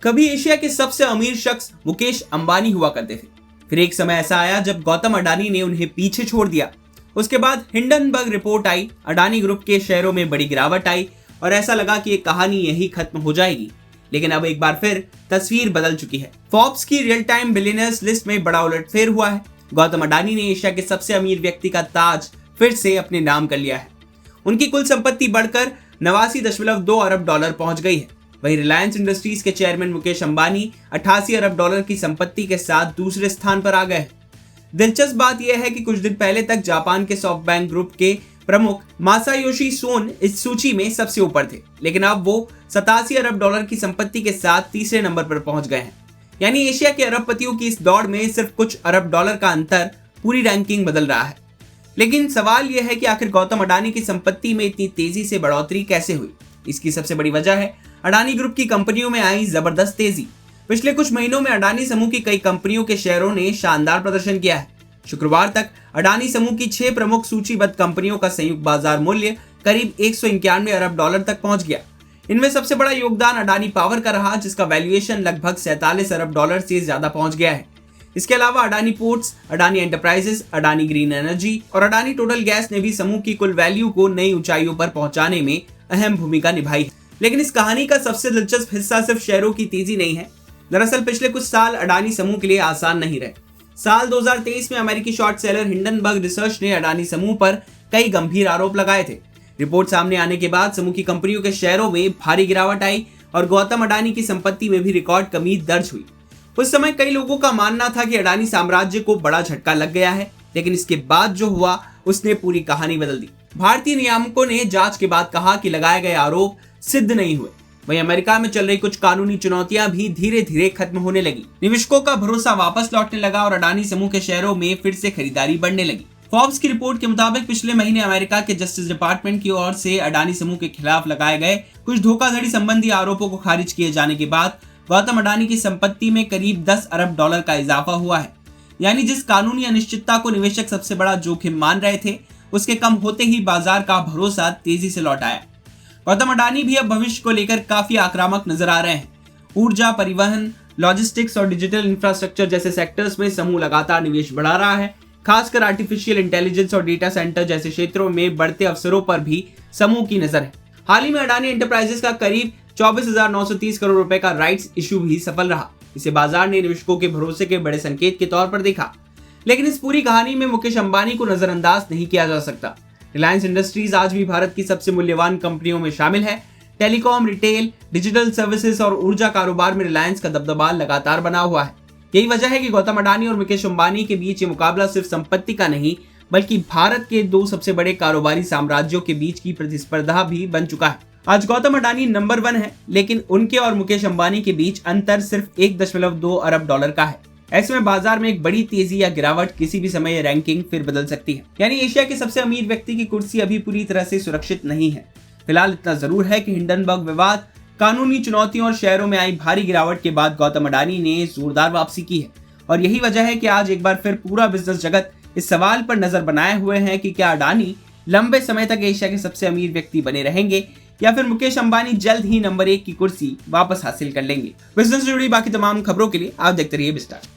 कभी एशिया के सबसे अमीर शख्स मुकेश अंबानी हुआ करते थे। फिर एक समय ऐसा आया जब गौतम अडानी ने उन्हें पीछे छोड़ दिया। उसके बाद हिंडनबर्ग रिपोर्ट आई, अडानी ग्रुप के शेयरों में बड़ी गिरावट आई और ऐसा लगा कि ये कहानी यही खत्म हो जाएगी। लेकिन अब एक बार फिर तस्वीर बदल चुकी है। फोर्ब्स की रियल टाइम बिलियनर्स लिस्ट में बड़ा उलटफेर हुआ है। गौतम अडानी ने एशिया के सबसे अमीर व्यक्ति का ताज फिर से अपने नाम कर लिया है। उनकी कुल संपत्ति बढ़कर 89.2 अरब डॉलर पहुंच गई है। वहीं रिलायंस इंडस्ट्रीज के चेयरमैन मुकेश अंबानी 88 अरब डॉलर की संपत्ति के साथ दूसरे स्थान पर आ गए हैं। दिलचस्प बात यह है कि कुछ दिन पहले तक जापान के सॉफ्टबैंक ग्रुप के प्रमुख मासायोशी सोन इस सूची में सबसे ऊपर थे, लेकिन अब वो 87 अरब डॉलर की संपत्ति के साथ तीसरे नंबर पर पहुंच गए हैं। यानी एशिया के अरबपतियों की इस दौड़ में सिर्फ कुछ अरब डॉलर का अंतर पूरी रैंकिंग बदल रहा है। लेकिन सवाल यह है कि आखिर गौतम अडानी की संपत्ति में इतनी तेजी से बढ़ोतरी कैसे हुई। इसकी सबसे बड़ी वजह है अडानी ग्रुप की कंपनियों में आई जबरदस्त तेजी। पिछले कुछ महीनों में अडानी समूह की कई कंपनियों के शेयरों ने शानदार प्रदर्शन किया है। शुक्रवार तक अडानी समूह की 6 प्रमुख सूचीबद्ध कंपनियों का संयुक्त बाजार मूल्य करीब 191 अरब डॉलर तक पहुंच गया। इनमें सबसे बड़ा योगदान अडानी पावर का रहा, जिसका वैल्यूएशन लगभग 47 अरब डॉलर से ज्यादा पहुंच गया है। इसके अलावा Adani ports, Adani enterprises, Adani green energy और अडानी टोटल गैस ने भी समूह की कुल वैल्यू को नई ऊंचाइयों पर पहुंचाने में अहम भूमिका निभाई है। लेकिन इस कहानी का सबसे दिलचस्प हिस्सा सिर्फ शेयरों की तेजी नहीं है। दरअसल पिछले कुछ साल अडानी समूह के लिए आसान नहीं रहे। साल 2023 में अमेरिकी शॉर्ट सेलर हिंडनबर्ग रिसर्च ने अडानी समूह पर कई गंभीर आरोप लगाए थे। रिपोर्ट सामने आने के बाद समूह की कंपनियों के शेयरों में भारी गिरावट आई और गौतम अडानी की संपत्ति में भी रिकॉर्ड कमी दर्ज हुई। उस समय कई लोगों का मानना था कि अडानी साम्राज्य को बड़ा झटका लग गया है, लेकिन इसके बाद जो हुआ उसने पूरी कहानी बदल दी। भारतीय नियामकों ने जांच के बाद कहा कि लगाए गए आरोप सिद्ध नहीं हुए। वहीं अमेरिका में चल रही कुछ कानूनी चुनौतियां भी धीरे धीरे खत्म होने लगी। निवेशकों का भरोसा वापस लौटने लगा और अडानी समूह के शेयरों में फिर से खरीदारी बढ़ने लगी। फोर्ब्स की रिपोर्ट के मुताबिक पिछले महीने अमेरिका के जस्टिस डिपार्टमेंट की ओर से अडानी समूह के खिलाफ लगाए गए कुछ धोखाधड़ी संबंधी आरोपों को खारिज किए जाने के बाद गौतम अडानी की संपत्ति में करीब 10 अरब डॉलर का इजाफा हुआ है। यानी जिस कानूनी अनिश्चितता को निवेशक सबसे बड़ा जोखिम मान रहे थे, उसके कम होते ही बाजार का भरोसा तेजी से लौट आया। गौतम अडानी भी अब भविष्य को लेकर काफी आक्रामक नजर आ रहे हैं। ऊर्जा, परिवहन, लॉजिस्टिक्स और डिजिटल इंफ्रास्ट्रक्चर जैसे सेक्टर्स में समूह लगातार निवेश बढ़ा रहा है। खासकर आर्टिफिशियल इंटेलिजेंस और डेटा सेंटर जैसे क्षेत्रों में बढ़ते अवसरों पर भी समूह की नजर है। हाल ही में अडानी एंटरप्राइजेस का करीब 24,930 करोड़ रुपए का राइट्स इशू भी सफल रहा। इसे बाजार ने निवेशकों के भरोसे के बड़े संकेत के तौर पर देखा। लेकिन इस पूरी कहानी में मुकेश अंबानी को नजरअंदाज नहीं किया जा सकता। रिलायंस इंडस्ट्रीज आज भी भारत की सबसे मूल्यवान कंपनियों में शामिल है। टेलीकॉम, रिटेल, डिजिटल सर्विसेज और ऊर्जा कारोबार में रिलायंस का दबदबा लगातार बना हुआ है। यही वजह है कि गौतम अडानी और मुकेश अंबानी के बीच ये मुकाबला सिर्फ संपत्ति का नहीं, बल्कि भारत के 2 सबसे बड़े कारोबारी साम्राज्यों के बीच की प्रतिस्पर्धा भी बन चुका है। आज गौतम अडानी नंबर 1 है, लेकिन उनके और मुकेश अंबानी के बीच अंतर सिर्फ 1.2 अरब डॉलर का है। ऐसे में बाजार में एक बड़ी तेजी या गिरावट किसी भी समय रैंकिंग फिर बदल सकती है। यानी एशिया के सबसे अमीर व्यक्ति की कुर्सी अभी पूरी तरह से सुरक्षित नहीं है। फिलहाल इतना जरूर है कि हिंडनबर्ग विवाद, कानूनी चुनौतियों और शेयरों में आई भारी गिरावट के बाद गौतम अडानी ने जोरदार वापसी की है। और यही वजह है कि आज एक बार फिर पूरा बिजनेस जगत इस सवाल पर नजर बनाए हुए है कि क्या अडानी लंबे समय तक एशिया के सबसे अमीर व्यक्ति बने रहेंगे या फिर मुकेश अंबानी जल्द ही नंबर 1 की कुर्सी वापस हासिल कर लेंगे। बिजनेस से जुड़ी बाकी तमाम खबरों के लिए आप देखते रहिए बिस्टार।